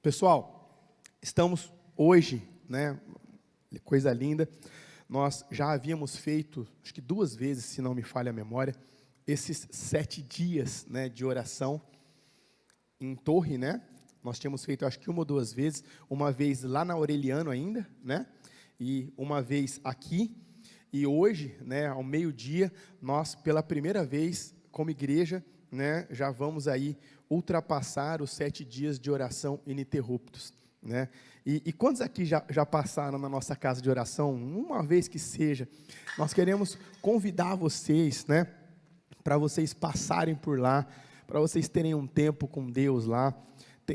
Pessoal, estamos hoje, né, coisa linda, nós já havíamos feito, acho que 2 vezes, se não me falha a memória, esses 7 dias, né, de oração em torre, né, nós tínhamos feito acho que 1 ou 2 vezes, uma vez lá na Aureliano ainda, né, e uma vez aqui, e hoje, né, ao meio-dia, nós pela primeira vez, como igreja, né, já vamos aí ultrapassar os 7 dias de oração ininterruptos, né? E quantos aqui já passaram na nossa casa de oração, uma vez que seja? Nós queremos convidar vocês, né, para vocês passarem por lá, para vocês terem um tempo com Deus lá.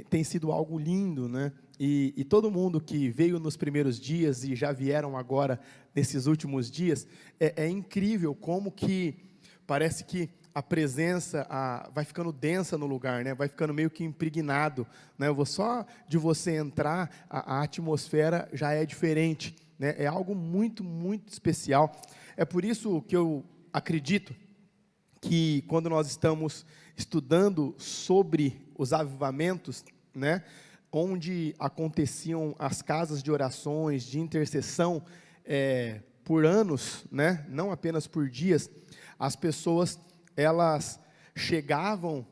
Tem sido algo lindo, né? E todo mundo que veio nos primeiros dias e já vieram agora nesses últimos dias, é incrível como que parece que a presença vai ficando densa no lugar, né? Vai ficando meio que impregnado, né? Só de você entrar, a atmosfera já é diferente, né? É algo muito, muito especial. É por isso que eu acredito que quando nós estamos estudando sobre os avivamentos, né, onde aconteciam as casas de orações, de intercessão, por anos, né, não apenas por dias, as pessoas elas chegavam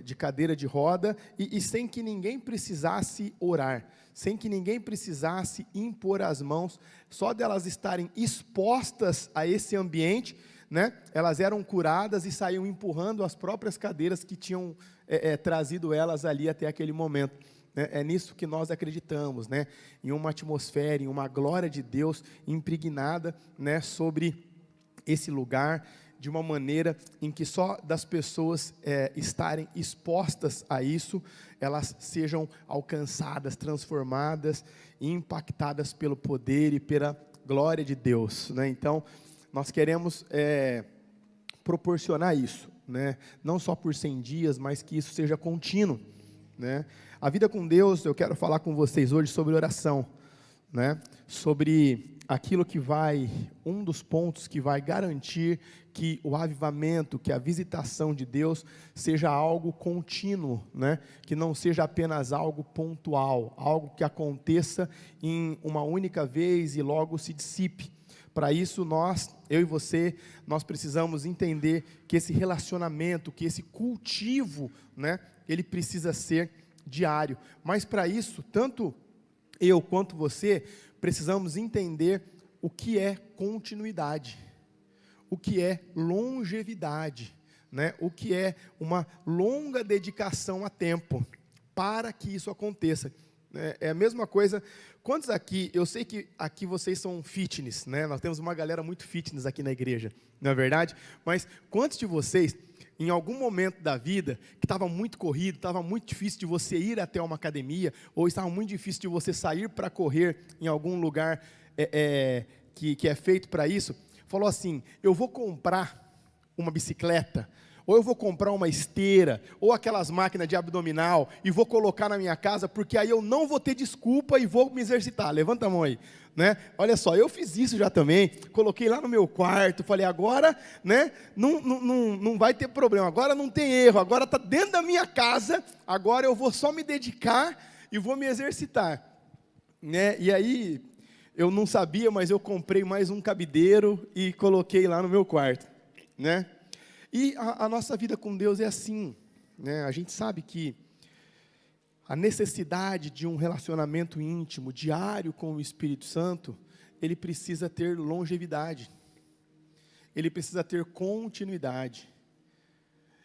de cadeira de roda e sem que ninguém precisasse orar, sem que ninguém precisasse impor as mãos, só delas estarem expostas a esse ambiente, né, elas eram curadas e saíam empurrando as próprias cadeiras que tinham trazido elas ali até aquele momento. É nisso que nós acreditamos, né, em uma atmosfera, em uma glória de Deus impregnada, né, sobre esse lugar, de uma maneira em que só das pessoas estarem expostas a isso, elas sejam alcançadas, transformadas e impactadas pelo poder e pela glória de Deus, né? Então, nós queremos proporcionar isso, né? Não só por 100 dias, mas que isso seja contínuo, né? A vida com Deus, eu quero falar com vocês hoje sobre oração, né? Sobre aquilo que um dos pontos que vai garantir que o avivamento, que a visitação de Deus seja algo contínuo, né? Que não seja apenas algo pontual, algo que aconteça em uma única vez e logo se dissipe. Para isso eu e você, nós precisamos entender que esse relacionamento, que esse cultivo, né? Ele precisa ser diário, mas para isso, tanto eu quanto você, precisamos entender o que é continuidade, o que é longevidade, né? O que é uma longa dedicação a tempo, para que isso aconteça. É a mesma coisa, quantos aqui, eu sei que aqui vocês são fitness, né? Nós temos uma galera muito fitness aqui na igreja, não é verdade? Mas quantos de vocês, em algum momento da vida, que estava muito corrido, estava muito difícil de você ir até uma academia, ou estava muito difícil de você sair para correr em algum lugar que é feito para isso, falou assim, eu vou comprar uma bicicleta, ou eu vou comprar uma esteira, ou aquelas máquinas de abdominal, e vou colocar na minha casa, porque aí eu não vou ter desculpa e vou me exercitar. Levanta a mão aí, né? Olha só, eu fiz isso já também, coloquei lá no meu quarto, falei, agora, né, não vai ter problema, agora não tem erro, agora está dentro da minha casa, agora eu vou só me dedicar e vou me exercitar, né? E aí, eu não sabia, mas eu comprei mais um cabideiro e coloquei lá no meu quarto, né? E a nossa vida com Deus é assim, né? A gente sabe que a necessidade de um relacionamento íntimo, diário com o Espírito Santo, ele precisa ter longevidade, ele precisa ter continuidade.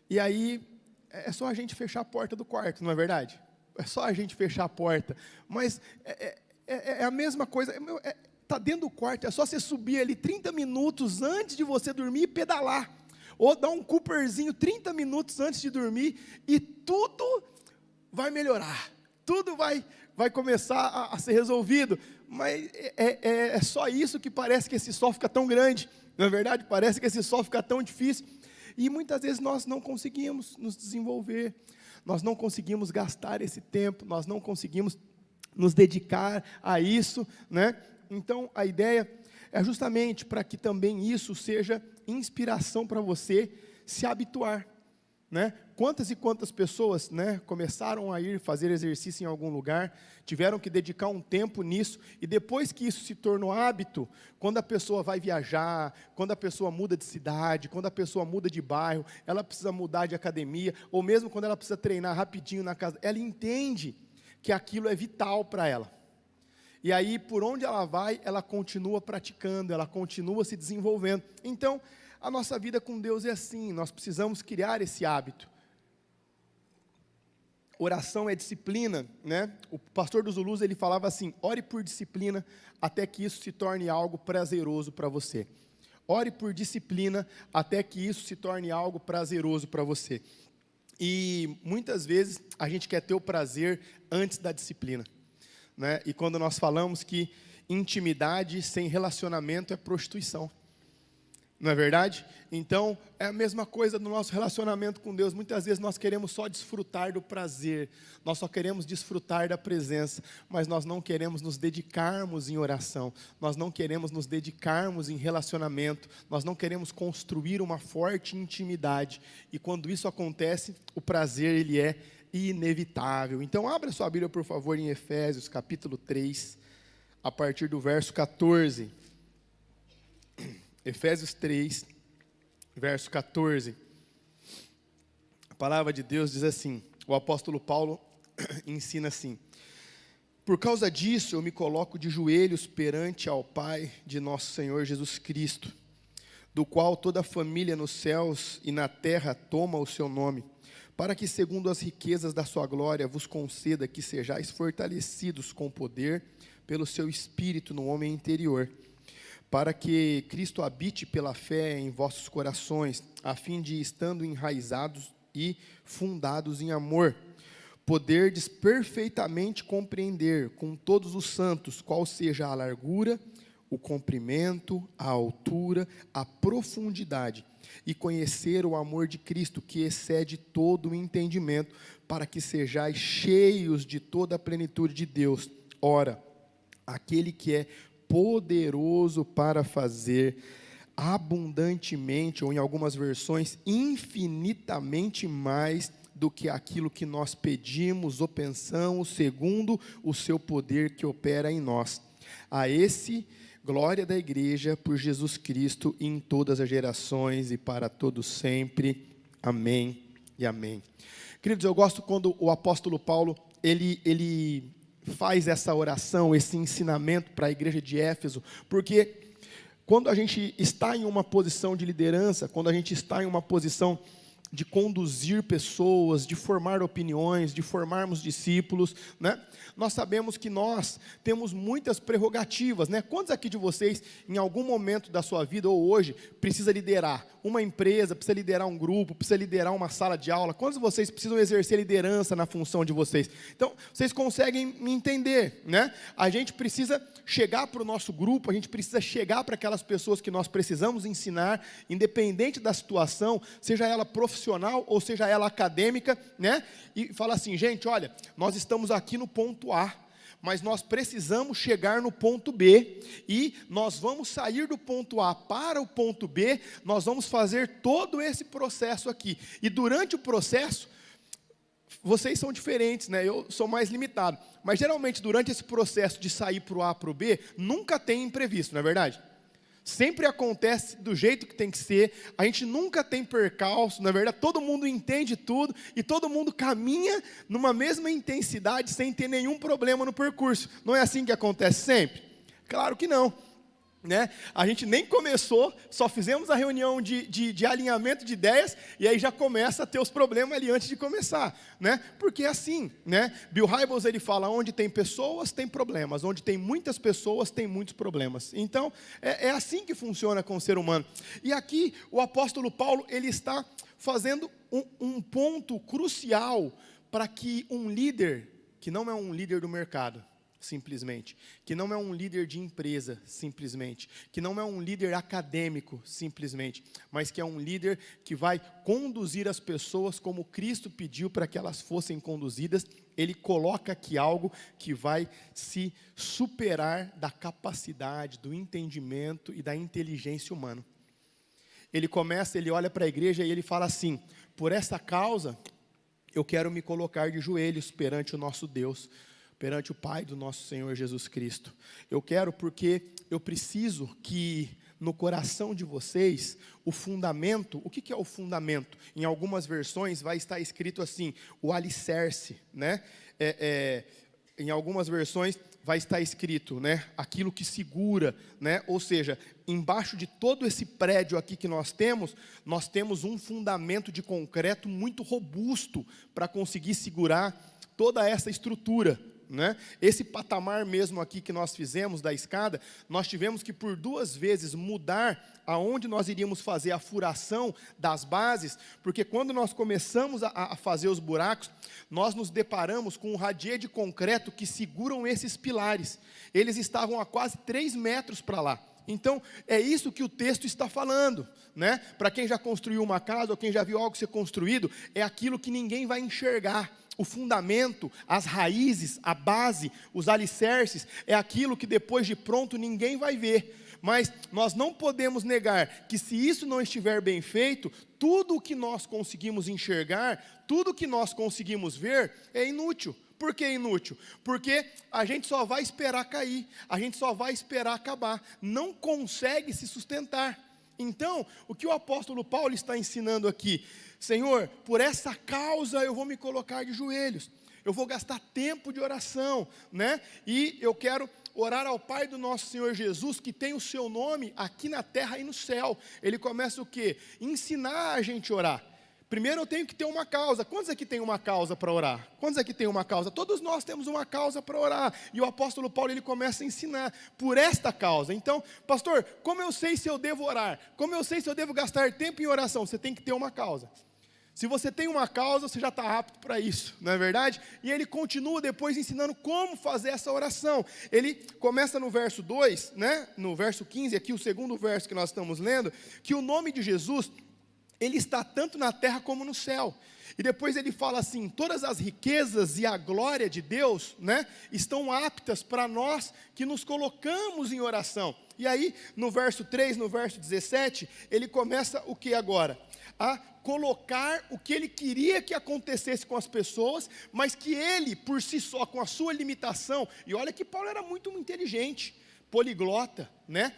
E aí, é só a gente fechar a porta do quarto, não é verdade? É só a gente fechar a porta, mas é a mesma coisa, está dentro do quarto, é só você subir ali 30 minutos antes de você dormir e pedalar, ou dar um Cooperzinho 30 minutos antes de dormir, e tudo vai melhorar, tudo vai começar a ser resolvido, mas é só isso que parece que esse sol fica tão grande, não é verdade? Parece que esse sol fica tão difícil, e muitas vezes nós não conseguimos nos desenvolver, nós não conseguimos gastar esse tempo, nós não conseguimos nos dedicar a isso, né? Então a ideia é justamente para que também isso seja inspiração para você se habituar, né? Quantas e quantas pessoas, né, começaram a ir fazer exercício em algum lugar, tiveram que dedicar um tempo nisso, e depois que isso se tornou hábito, quando a pessoa vai viajar, quando a pessoa muda de cidade, quando a pessoa muda de bairro, ela precisa mudar de academia, ou mesmo quando ela precisa treinar rapidinho na casa, ela entende que aquilo é vital para ela. E aí, por onde ela vai, ela continua praticando, ela continua se desenvolvendo. Então, a nossa vida com Deus é assim, nós precisamos criar esse hábito. Oração é disciplina, né? O pastor dos Zulus, ele falava assim: ore por disciplina até que isso se torne algo prazeroso para você. Ore por disciplina até que isso se torne algo prazeroso para você. E muitas vezes a gente quer ter o prazer antes da disciplina, né? E quando nós falamos que intimidade sem relacionamento é prostituição, não é verdade? Então, é a mesma coisa no nosso relacionamento com Deus. Muitas vezes nós queremos só desfrutar do prazer, nós só queremos desfrutar da presença, mas nós não queremos nos dedicarmos em oração, nós não queremos nos dedicarmos em relacionamento, nós não queremos construir uma forte intimidade. E quando isso acontece, o prazer, ele é inevitável. Então, abra sua Bíblia, por favor, em Efésios, capítulo 3, a partir do verso 14. Efésios 3, verso 14, a palavra de Deus diz assim, o apóstolo Paulo ensina assim: por causa disso eu me coloco de joelhos perante ao Pai de nosso Senhor Jesus Cristo, do qual toda a família nos céus e na terra toma o seu nome, para que segundo as riquezas da sua glória vos conceda que sejais fortalecidos com poder pelo seu Espírito no homem interior, para que Cristo habite pela fé em vossos corações, a fim de, estando enraizados e fundados em amor, poderdes perfeitamente compreender com todos os santos qual seja a largura, o comprimento, a altura, a profundidade, e conhecer o amor de Cristo, que excede todo o entendimento, para que sejais cheios de toda a plenitude de Deus. Ora, aquele que é poderoso para fazer abundantemente, ou em algumas versões, infinitamente mais do que aquilo que nós pedimos ou pensamos, segundo o seu poder que opera em nós. A esse, glória da igreja por Jesus Cristo em todas as gerações e para todos sempre. Amém e amém. Queridos, eu gosto quando o apóstolo Paulo, ele faz essa oração, esse ensinamento para a igreja de Éfeso, porque quando a gente está em uma posição de liderança, quando a gente está em uma posição de conduzir pessoas, de formar opiniões, de formarmos discípulos, né? Nós sabemos que nós temos muitas prerrogativas, né? Quantos aqui de vocês, em algum momento da sua vida, ou hoje, precisa liderar uma empresa, precisa liderar um grupo, precisa liderar uma sala de aula? Quantos de vocês precisam exercer liderança na função de vocês? Então, vocês conseguem me entender, né? A gente precisa chegar para o nosso grupo, a gente precisa chegar para aquelas pessoas que nós precisamos ensinar, independente da situação, seja ela profissional ou seja ela acadêmica, né? E fala assim, gente, olha, nós estamos aqui no ponto A, mas nós precisamos chegar no ponto B, e nós vamos sair do ponto A para o ponto B, nós vamos fazer todo esse processo aqui, e durante o processo, vocês são diferentes, né? Eu sou mais limitado, mas geralmente durante esse processo de sair para o A para o B, nunca tem imprevisto, não é verdade? Sempre acontece do jeito que tem que ser, a gente nunca tem percalço, na verdade, todo mundo entende tudo, e todo mundo caminha numa mesma intensidade, sem ter nenhum problema no percurso. Não é assim que acontece sempre? Claro que não, né? A gente nem começou, só fizemos a reunião de alinhamento de ideias, e aí já começa a ter os problemas ali antes de começar, né? Porque é assim, né? Bill Hybels, ele fala, onde tem pessoas, tem problemas, onde tem muitas pessoas, tem muitos problemas. Então, é assim que funciona com o ser humano. E aqui, o apóstolo Paulo, ele está fazendo um ponto crucial para que um líder, que não é um líder do mercado, simplesmente, que não é um líder de empresa, simplesmente, que não é um líder acadêmico, simplesmente, mas que é um líder que vai conduzir as pessoas como Cristo pediu para que elas fossem conduzidas. Ele coloca aqui algo que vai se superar da capacidade, do entendimento e da inteligência humana. Ele olha para a igreja e ele fala assim, por essa causa, eu quero me colocar de joelhos perante o nosso Deus, perante o Pai do nosso Senhor Jesus Cristo. Eu quero porque eu preciso que no coração de vocês, o fundamento, o que é o fundamento? Em algumas versões vai estar escrito assim, o alicerce, né? Em algumas versões vai estar escrito, né? Aquilo que segura, né? Ou seja, embaixo de todo esse prédio aqui que nós temos um fundamento de concreto muito robusto para conseguir segurar toda essa estrutura, né? Esse patamar mesmo aqui que nós fizemos da escada, nós tivemos que por 2 vezes mudar aonde nós iríamos fazer a furação das bases, porque quando nós começamos a fazer os buracos, nós nos deparamos com um radier de concreto que seguram esses pilares. Eles estavam a quase 3 metros para lá. Então, é isso que o texto está falando, né? Para quem já construiu uma casa, ou quem já viu algo ser construído, é aquilo que ninguém vai enxergar. O fundamento, as raízes, a base, os alicerces, é aquilo que depois de pronto ninguém vai ver. Mas nós não podemos negar que se isso não estiver bem feito, tudo o que nós conseguimos enxergar, tudo o que nós conseguimos ver, é inútil. Por que inútil? Porque a gente só vai esperar cair, a gente só vai esperar acabar, não consegue se sustentar. Então, o que o apóstolo Paulo está ensinando aqui? Senhor, por essa causa eu vou me colocar de joelhos, eu vou gastar tempo de oração, né? E eu quero orar ao Pai do nosso Senhor Jesus, que tem o seu nome aqui na terra e no céu. Ele começa o quê? Ensinar a gente a orar. Primeiro eu tenho que ter uma causa. Quantos aqui tem uma causa para orar? Quantos aqui tem uma causa? Todos nós temos uma causa para orar. E o apóstolo Paulo, ele começa a ensinar por esta causa. Então, pastor, como eu sei se eu devo orar? Como eu sei se eu devo gastar tempo em oração? Você tem que ter uma causa. Se você tem uma causa, você já está apto para isso, não é verdade? E ele continua depois ensinando como fazer essa oração. Ele começa no verso 2, né? No verso 15, aqui o segundo verso que nós estamos lendo, que o nome de Jesus, ele está tanto na terra como no céu. E depois ele fala assim, todas as riquezas e a glória de Deus, né, estão aptas para nós que nos colocamos em oração. E aí, no verso 3, no verso 17, ele começa o que agora? A colocar o que ele queria que acontecesse com as pessoas, mas que ele, por si só, com a sua limitação, e olha que Paulo era muito inteligente, poliglota, né?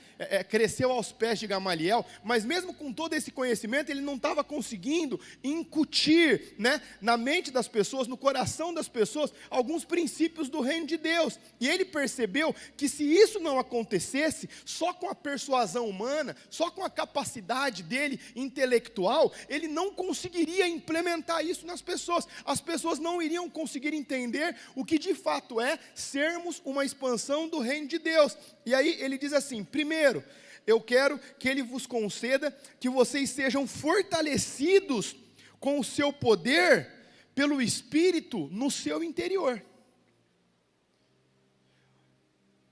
Cresceu aos pés de Gamaliel, mas mesmo com todo esse conhecimento, ele não estava conseguindo incutir, né, na mente das pessoas, no coração das pessoas, alguns princípios do reino de Deus. E ele percebeu que se isso não acontecesse, só com a persuasão humana, só com a capacidade dele intelectual, ele não conseguiria implementar isso nas pessoas. As pessoas não iriam conseguir entender o que de fato é sermos uma expansão do reino de Deus. E aí ele diz assim, primeiro, eu quero que ele vos conceda que vocês sejam fortalecidos com o seu poder pelo Espírito no seu interior.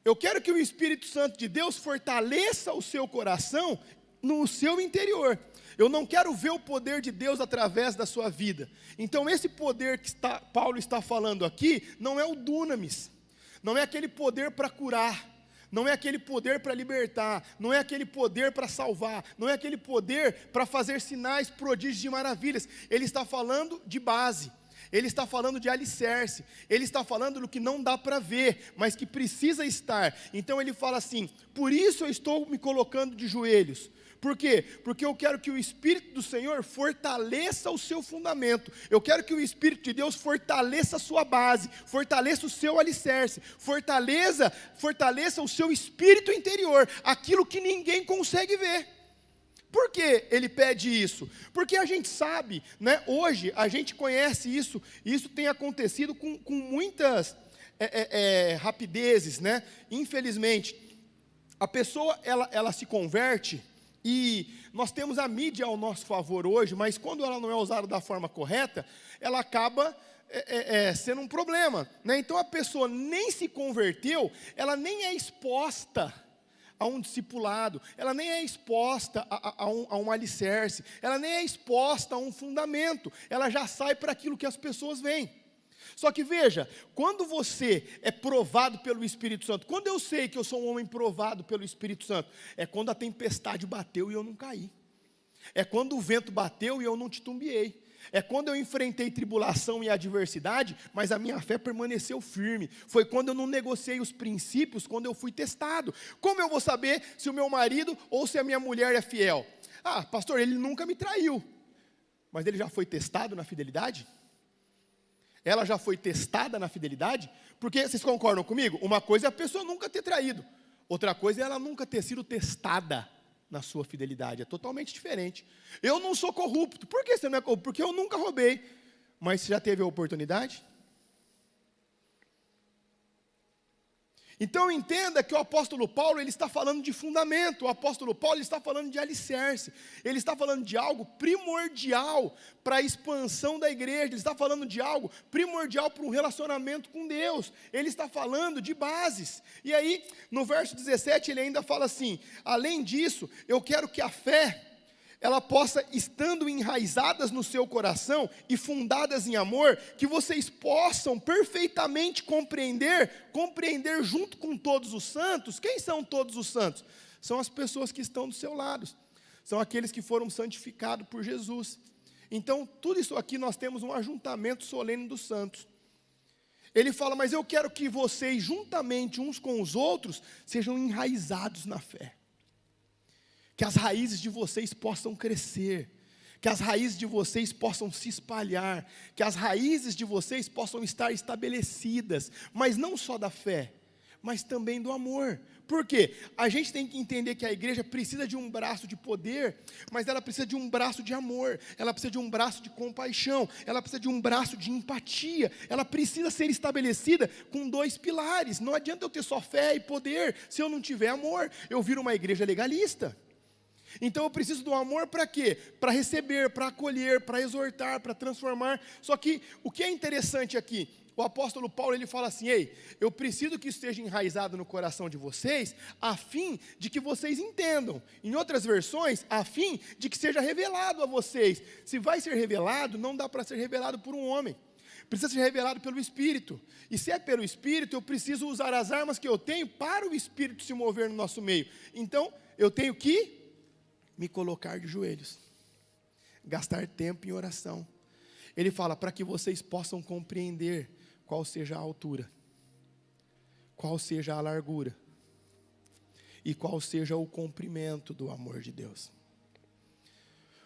Eu quero que o Espírito Santo de Deus fortaleça o seu coração no seu interior. Eu não quero ver o poder de Deus através da sua vida. Então esse poder que Paulo está falando aqui, não é o dunamis, não é aquele poder para curar, não é aquele poder para libertar, não é aquele poder para salvar, não é aquele poder para fazer sinais, prodígios e maravilhas. Ele está falando de base, ele está falando de alicerce, ele está falando do que não dá para ver, mas que precisa estar. Então ele fala assim, por isso eu estou me colocando de joelhos. Por quê? Porque eu quero que o Espírito do Senhor fortaleça o seu fundamento. Eu quero que o Espírito de Deus fortaleça a sua base, fortaleça o seu alicerce, fortaleça o seu espírito interior, aquilo que ninguém consegue ver. Por que ele pede isso? Porque a gente sabe, né, hoje a gente conhece isso, e isso tem acontecido com muitas rapidezes, né? Infelizmente, a pessoa ela se converte. E nós temos a mídia ao nosso favor hoje, mas quando ela não é usada da forma correta, ela acaba sendo um problema, né? Então a pessoa nem se converteu, ela nem é exposta a um discipulado, ela nem é exposta a um alicerce, ela nem é exposta a um fundamento, ela já sai para aquilo que as pessoas veem. Só que veja, quando você é provado pelo Espírito Santo, quando eu sei que eu sou um homem provado pelo Espírito Santo, é quando a tempestade bateu e eu não caí, é quando o vento bateu e eu não titubeei, É quando eu enfrentei tribulação e adversidade, mas a minha fé permaneceu firme. Foi quando eu não negociei os princípios, quando eu fui testado. Como eu vou saber se o meu marido ou se a minha mulher é fiel? Ah, pastor, ele nunca me traiu. Mas ele já foi testado na fidelidade? Ela já foi testada na fidelidade? Porque, vocês concordam comigo? Uma coisa é a pessoa nunca ter traído. Outra coisa é ela nunca ter sido testada na sua fidelidade. É totalmente diferente. Eu não sou corrupto. Por que você não é corrupto? Porque eu nunca roubei. Mas você já teve a oportunidade? Então entenda que o apóstolo Paulo, ele está falando de fundamento. O apóstolo Paulo, ele está falando de alicerce. Ele está falando de algo primordial para a expansão da igreja. Ele está falando de algo primordial para um relacionamento com Deus. Ele está falando de bases. E aí, no verso 17, ele ainda fala assim: além disso, eu quero que a fé, ela possa, estando enraizadas no seu coração e fundadas em amor, que vocês possam perfeitamente compreender junto com todos os santos. Quem são todos os santos? São as pessoas que estão do seu lado, são aqueles que foram santificados por Jesus. Então, tudo isso aqui nós temos um ajuntamento solene dos santos. Ele fala, mas eu quero que vocês, juntamente uns com os outros, sejam enraizados na fé. Que as raízes de vocês possam crescer, que as raízes de vocês possam se espalhar, que as raízes de vocês possam estar estabelecidas, mas não só da fé, mas também do amor. Por quê? A gente tem que entender que a igreja precisa de um braço de poder, mas ela precisa de um braço de amor, ela precisa de um braço de compaixão, ela precisa de um braço de empatia, ela precisa ser estabelecida com 2 pilares. Não adianta eu ter só fé e poder, se eu não tiver amor, eu viro uma igreja legalista. Então eu preciso do amor para quê? Para receber, para acolher, para exortar, para transformar. Só que o que é interessante aqui, o apóstolo Paulo, ele fala assim: ei, eu preciso que isso esteja enraizado no coração de vocês, a fim de que vocês entendam. Em outras versões, a fim de que seja revelado a vocês. Se vai ser revelado, não dá para ser revelado por um homem. Precisa ser revelado pelo Espírito. E se é pelo Espírito, eu preciso usar as armas que eu tenho para o Espírito se mover no nosso meio. Então, eu tenho que me colocar de joelhos, gastar tempo em oração. Ele fala, para que vocês possam compreender qual seja a altura, qual seja a largura, e qual seja o comprimento do amor de Deus.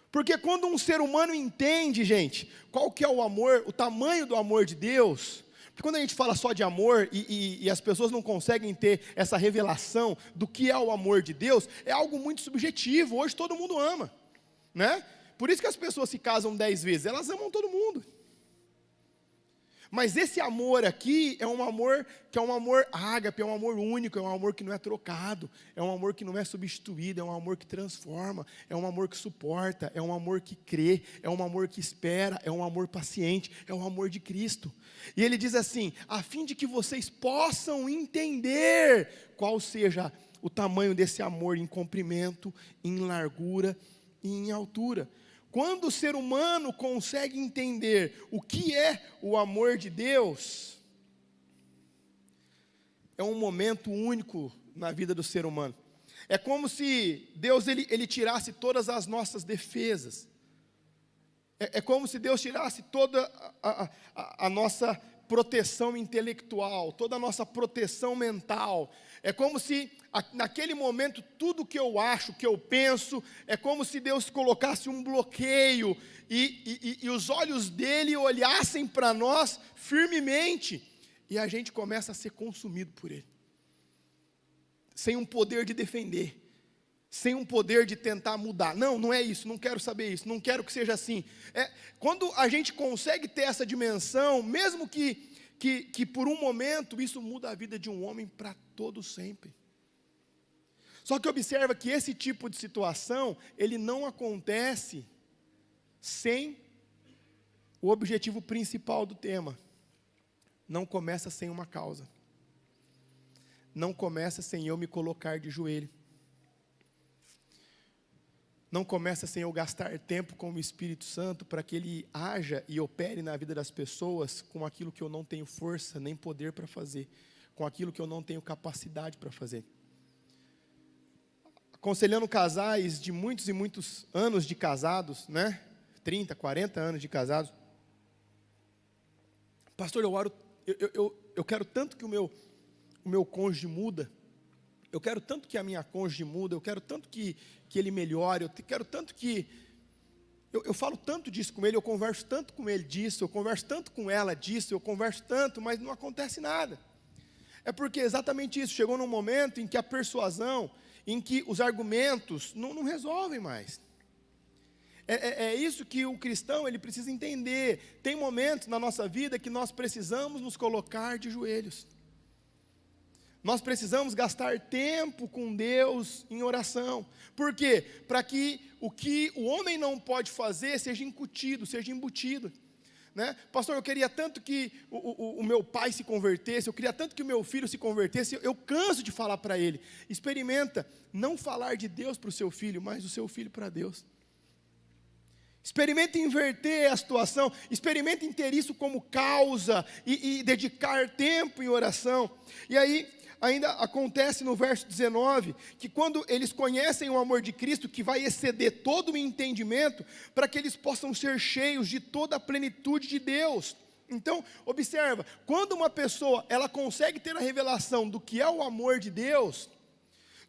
Porque quando um ser humano entende, gente, qual que é o amor, o tamanho do amor de Deus, porque quando a gente fala só de amor e as pessoas não conseguem ter essa revelação do que é o amor de Deus, é algo muito subjetivo. Hoje todo mundo ama, né? Por isso que as pessoas se casam 10 vezes, elas amam todo mundo. Mas esse amor aqui é um amor que é um amor ágape, é um amor único, é um amor que não é trocado, é um amor que não é substituído, é um amor que transforma, é um amor que suporta, é um amor que crê, é um amor que espera, é um amor paciente, é um amor de Cristo. E ele diz assim, a fim de que vocês possam entender qual seja o tamanho desse amor em comprimento, em largura e em altura. Quando o ser humano consegue entender o que é o amor de Deus, é um momento único na vida do ser humano. É como se Deus ele tirasse todas as nossas defesas. É como se Deus tirasse toda a nossa proteção intelectual, toda a nossa proteção mental. É como se naquele momento tudo que eu acho, que eu penso, é como se Deus colocasse um bloqueio e os olhos dele olhassem para nós firmemente e a gente começa a ser consumido por ele, sem um poder de defender, sem um poder de tentar mudar. Não é isso, não quero saber isso, não quero que seja assim. Quando a gente consegue ter essa dimensão, mesmo que por um momento isso muda a vida de um homem para todo sempre. Só que observa que esse tipo de situação, ele não acontece sem o objetivo principal do tema. Não começa sem uma causa. Não começa sem eu me colocar de joelho. Não começa sem eu gastar tempo com o Espírito Santo para que Ele haja e opere na vida das pessoas com aquilo que eu não tenho força nem poder para fazer, com aquilo que eu não tenho capacidade para fazer. Aconselhando casais de muitos e muitos anos de casados, né? 30, 40 anos de casados. Pastor, eu oro, eu quero tanto que o meu cônjuge muda. Eu quero tanto que a minha cônjuge muda, eu quero tanto que ele melhore, eu quero tanto que... Eu falo tanto disso com ele, eu converso tanto com ele disso, eu converso tanto com ela disso, eu converso tanto, mas não acontece nada. É porque exatamente isso, chegou num momento em que a persuasão, em que os argumentos não resolvem mais. É isso que o cristão ele precisa entender. Tem momentos na nossa vida que nós precisamos nos colocar de joelhos. Nós precisamos gastar tempo com Deus em oração. Por quê? Para que o homem não pode fazer seja incutido, seja embutido. Né? Pastor, eu queria tanto que o meu pai se convertesse, eu queria tanto que o meu filho se convertesse. Eu canso de falar para ele. Experimenta não falar de Deus para o seu filho, mas do seu filho para Deus. Experimenta inverter a situação, experimenta ter isso como causa e dedicar tempo em oração. E aí, ainda acontece no verso 19, que quando eles conhecem o amor de Cristo, que vai exceder todo o entendimento, para que eles possam ser cheios de toda a plenitude de Deus. Então, observa, quando uma pessoa, ela consegue ter a revelação do que é o amor de Deus,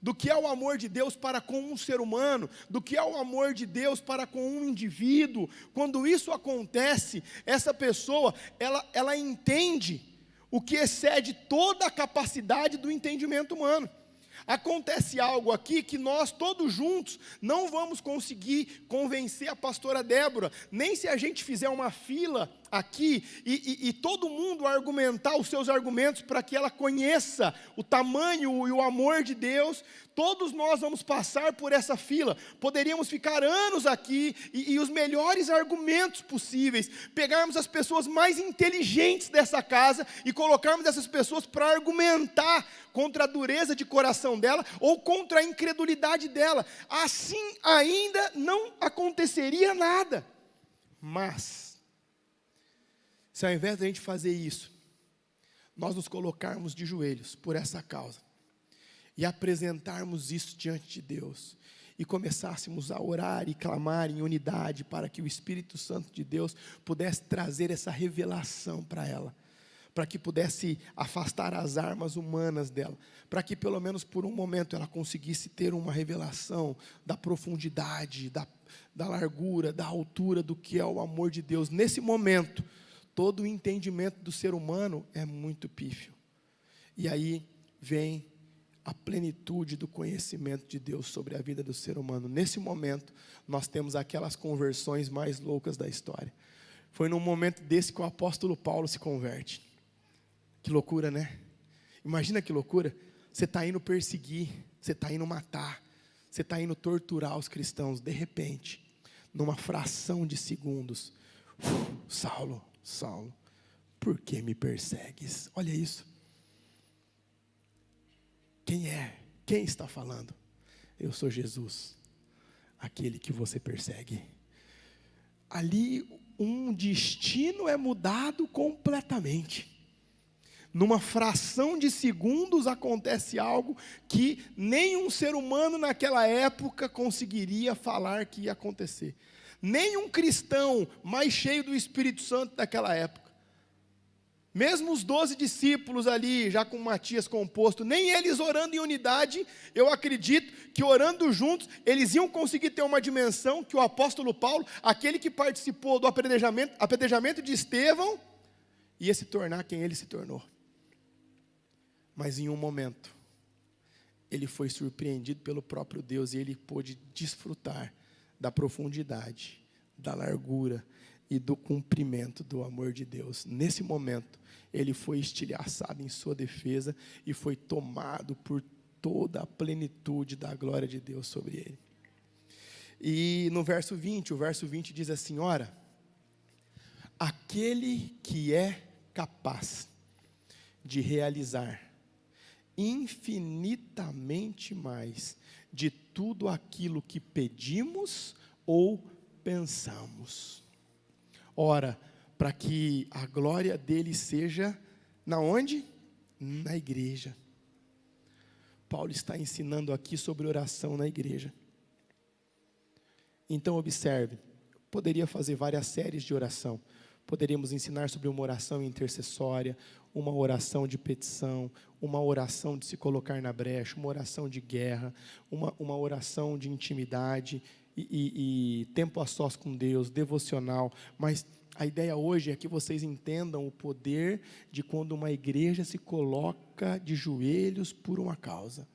do que é o amor de Deus para com um ser humano, do que é o amor de Deus para com um indivíduo, quando isso acontece, essa pessoa, ela entende o que excede toda a capacidade do entendimento humano. Acontece algo aqui que nós todos juntos não vamos conseguir convencer a pastora Débora, nem se a gente fizer uma fila aqui e todo mundo argumentar os seus argumentos para que ela conheça o tamanho e o amor de Deus. Todos nós vamos passar por essa fila, poderíamos ficar anos aqui e os melhores argumentos possíveis, pegarmos as pessoas mais inteligentes dessa casa e colocarmos essas pessoas para argumentar contra a dureza de coração dela ou contra a incredulidade dela. Assim ainda não aconteceria nada. Mas, se ao invés de a gente fazer isso, nós nos colocarmos de joelhos por essa causa, e apresentarmos isso diante de Deus, e começássemos a orar e clamar em unidade, para que o Espírito Santo de Deus pudesse trazer essa revelação para ela, para que pudesse afastar as armas humanas dela, para que pelo menos por um momento ela conseguisse ter uma revelação da profundidade, da largura, da altura do que é o amor de Deus. Nesse momento, todo o entendimento do ser humano é muito pífio, e aí vem a plenitude do conhecimento de Deus sobre a vida do ser humano. Nesse momento, nós temos aquelas conversões mais loucas da história. Foi num momento desse que o apóstolo Paulo se converte. Que loucura, né? Imagina que loucura. Você está indo perseguir, você está indo matar, você está indo torturar os cristãos. De repente, numa fração de segundos, Saulo, Saulo, por que me persegues? Olha isso. Quem é? Quem está falando? Eu sou Jesus, aquele que você persegue. Ali um destino é mudado completamente. Numa fração de segundos acontece algo que nenhum ser humano naquela época conseguiria falar que ia acontecer. Nenhum cristão mais cheio do Espírito Santo daquela época. Mesmo os 12 discípulos ali, já com Matias composto, nem eles orando em unidade, eu acredito que orando juntos, eles iam conseguir ter uma dimensão que o apóstolo Paulo, aquele que participou do apedrejamento de Estevão, ia se tornar quem ele se tornou. Mas em um momento, ele foi surpreendido pelo próprio Deus e ele pôde desfrutar da profundidade, da largura e do cumprimento do amor de Deus. Nesse momento, ele foi estilhaçado em sua defesa e foi tomado por toda a plenitude da glória de Deus sobre ele. E no verso 20, o verso 20 diz assim: ora, aquele que é capaz de realizar infinitamente mais de tudo aquilo que pedimos ou pensamos. Ora, para que a glória dele seja, na onde? Na igreja. Paulo está ensinando aqui sobre oração na igreja. Então observe, Poderia fazer várias séries de oração. Poderíamos ensinar sobre uma oração intercessória, uma oração de petição, uma oração de se colocar na brecha, uma oração de guerra, uma oração de intimidade e tempo a sós com Deus, devocional. Mas a ideia hoje é que vocês entendam o poder de quando uma igreja se coloca de joelhos por uma causa.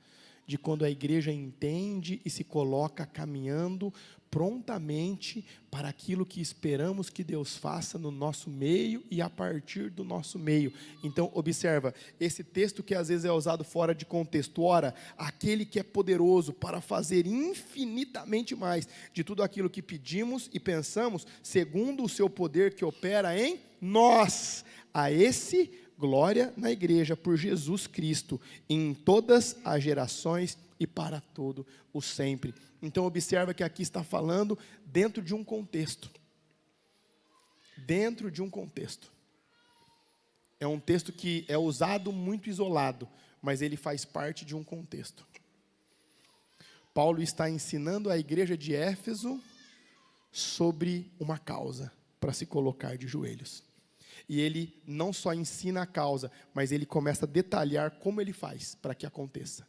De quando a igreja entende e se coloca caminhando prontamente para aquilo que esperamos que Deus faça no nosso meio e a partir do nosso meio. Então, observa, esse texto que às vezes é usado fora de contexto, ora, aquele que é poderoso para fazer infinitamente mais de tudo aquilo que pedimos e pensamos, segundo o seu poder que opera em nós, a esse glória na igreja por Jesus Cristo, em todas as gerações e para todo o sempre. Então observa que aqui está falando dentro de um contexto. Dentro de um contexto. É um texto que é usado muito isolado, mas ele faz parte de um contexto. Paulo está ensinando a igreja de Éfeso sobre uma causa para se colocar de joelhos. E ele não só ensina a causa, mas ele começa a detalhar como ele faz para que aconteça.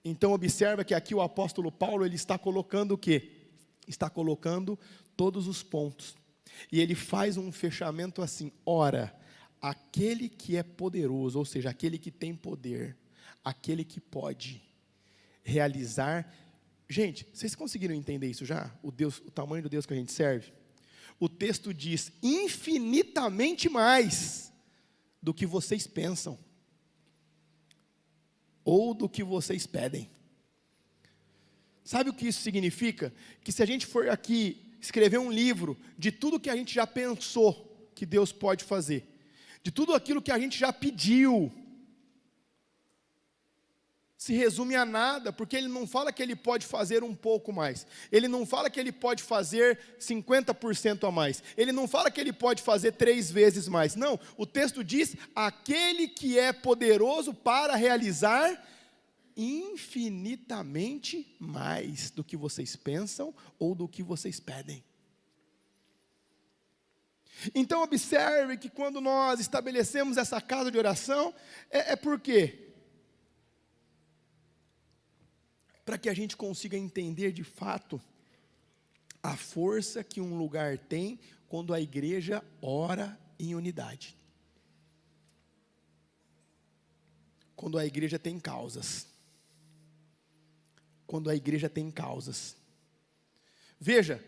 Então observa que aqui o apóstolo Paulo, ele está colocando o quê? Está colocando todos os pontos. E ele faz um fechamento assim, ora, aquele que é poderoso, ou seja, aquele que tem poder, aquele que pode realizar. Gente, vocês conseguiram entender isso já? O tamanho do Deus que a gente serve? O texto diz infinitamente mais do que vocês pensam ou do que vocês pedem. Sabe o que isso significa? Que se a gente for aqui escrever um livro de tudo que a gente já pensou que Deus pode fazer, de tudo aquilo que a gente já pediu, se resume a nada, porque ele não fala que ele pode fazer um pouco mais, ele não fala que ele pode fazer 50% a mais, ele não fala que ele pode fazer 3 vezes mais, não, o texto diz, aquele que é poderoso para realizar infinitamente mais do que vocês pensam ou do que vocês pedem. Então observe que quando nós estabelecemos essa casa de oração, por quê? Para que a gente consiga entender de fato a força que um lugar tem quando a igreja ora em unidade. Quando a igreja tem causas. Quando a igreja tem causas. Veja,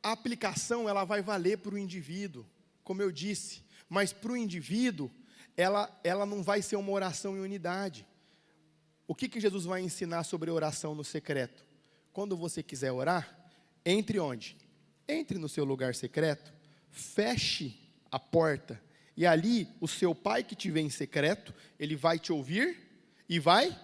a aplicação ela vai valer para o indivíduo, como eu disse, mas para o indivíduo ela não vai ser uma oração em unidade. O que Jesus vai ensinar sobre oração no secreto? Quando você quiser orar, entre onde? Entre no seu lugar secreto, feche a porta, e ali o seu pai que te vê em secreto, ele vai te ouvir e vai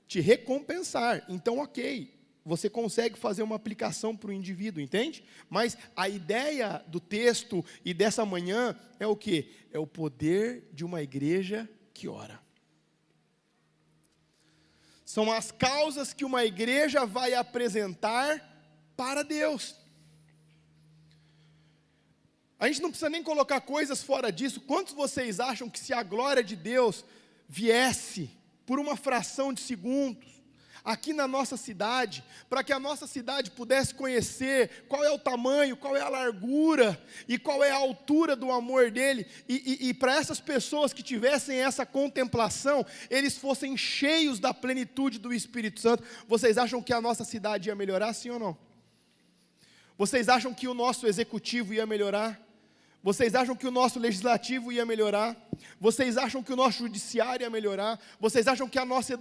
te recompensar. Então ok, você consegue fazer uma aplicação para o indivíduo, entende? Mas a ideia do texto e dessa manhã é o quê? É o poder de uma igreja que ora. São as causas que uma igreja vai apresentar para Deus. A gente não precisa nem colocar coisas fora disso. Quantos vocês acham que se a glória de Deus viesse por uma fração de segundos aqui na nossa cidade, para que a nossa cidade pudesse conhecer qual é o tamanho, qual é a largura e qual é a altura do amor dele, e para essas pessoas que tivessem essa contemplação, eles fossem cheios da plenitude do Espírito Santo, vocês acham que a nossa cidade ia melhorar, sim ou não? Vocês acham que o nosso executivo ia melhorar? Vocês acham que o nosso legislativo ia melhorar? Vocês acham que o nosso judiciário ia melhorar? Vocês acham que a nossa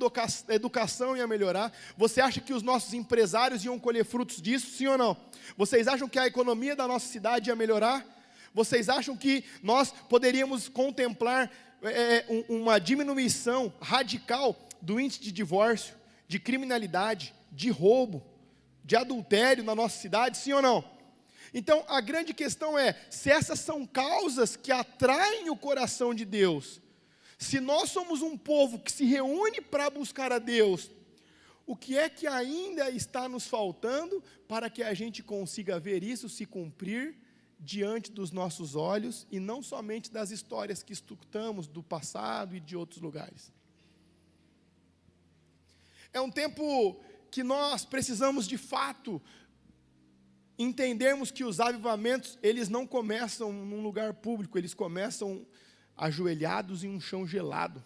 educação ia melhorar? Você acha que os nossos empresários iam colher frutos disso, sim ou não? Vocês acham que a economia da nossa cidade ia melhorar? Vocês acham que nós poderíamos contemplar uma diminuição radical do índice de divórcio, de criminalidade, de roubo, de adultério na nossa cidade, sim ou não? Então, a grande questão é, se essas são causas que atraem o coração de Deus, se nós somos um povo que se reúne para buscar a Deus, o que é que ainda está nos faltando para que a gente consiga ver isso se cumprir diante dos nossos olhos e não somente das histórias que escutamos do passado e de outros lugares. É um tempo que nós precisamos de fato entendermos que os avivamentos, eles não começam num lugar público, eles começam ajoelhados em um chão gelado.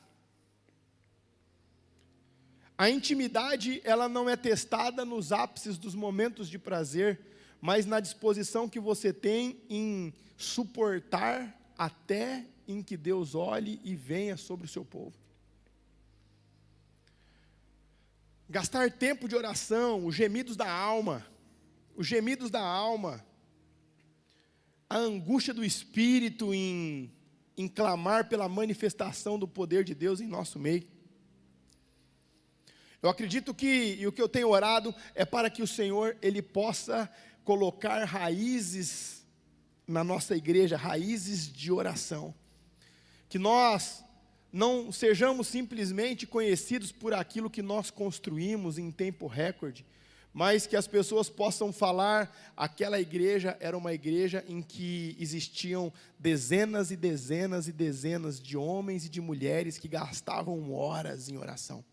A intimidade, ela não é testada nos ápices dos momentos de prazer, mas na disposição que você tem em suportar até em que Deus olhe e venha sobre o seu povo. Gastar tempo de oração, os gemidos da alma, a angústia do Espírito em clamar pela manifestação do poder de Deus em nosso meio. Eu acredito que, e o que eu tenho orado, é para que o Senhor, Ele possa colocar raízes na nossa igreja, raízes de oração. Que nós não sejamos simplesmente conhecidos por aquilo que nós construímos em tempo recorde, mas que as pessoas possam falar, aquela igreja era uma igreja em que existiam dezenas e dezenas e dezenas de homens e de mulheres que gastavam horas em oração.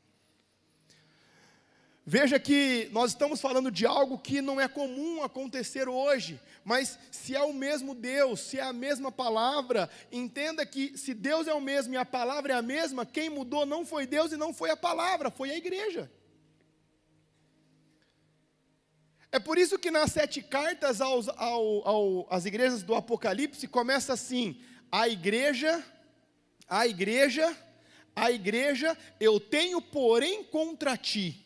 Veja que nós estamos falando de algo que não é comum acontecer hoje, mas se é o mesmo Deus, se é a mesma palavra, entenda que se Deus é o mesmo e a palavra é a mesma, quem mudou não foi Deus e não foi a palavra, foi a igreja. É por isso que nas 7 cartas às igrejas do Apocalipse começa assim: a igreja, eu tenho porém contra ti.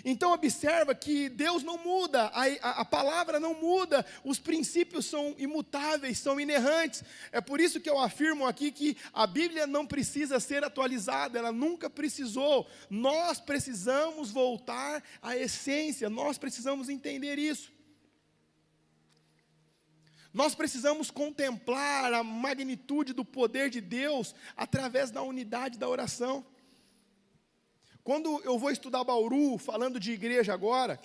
Então observa que Deus não muda, a palavra não muda, os princípios são imutáveis, são inerrantes. É por isso que eu afirmo aqui que a Bíblia não precisa ser atualizada, ela nunca precisou. Nós precisamos voltar à essência, nós precisamos entender isso. Nós precisamos contemplar a magnitude do poder de Deus através da unidade da oração. Quando eu vou estudar Bauru, falando de igreja agora,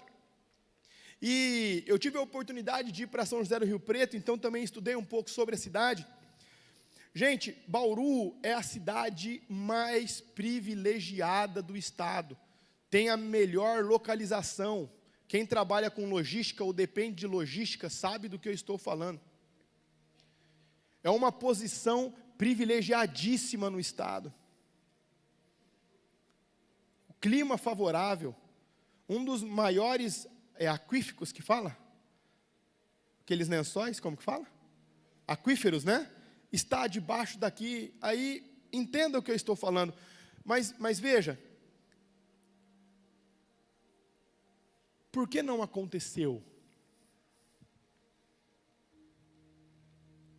e eu tive a oportunidade de ir para São José do Rio Preto, então também estudei um pouco sobre a cidade. Gente, Bauru é a cidade mais privilegiada do estado, tem a melhor localização. Quem trabalha com logística ou depende de logística sabe do que eu estou falando. É uma posição privilegiadíssima no estado. Clima favorável, um dos maiores aquíferos que fala? Aqueles lençóis, como que fala? Aquíferos, né? Está debaixo daqui, aí entenda o que eu estou falando, mas veja, por que não aconteceu?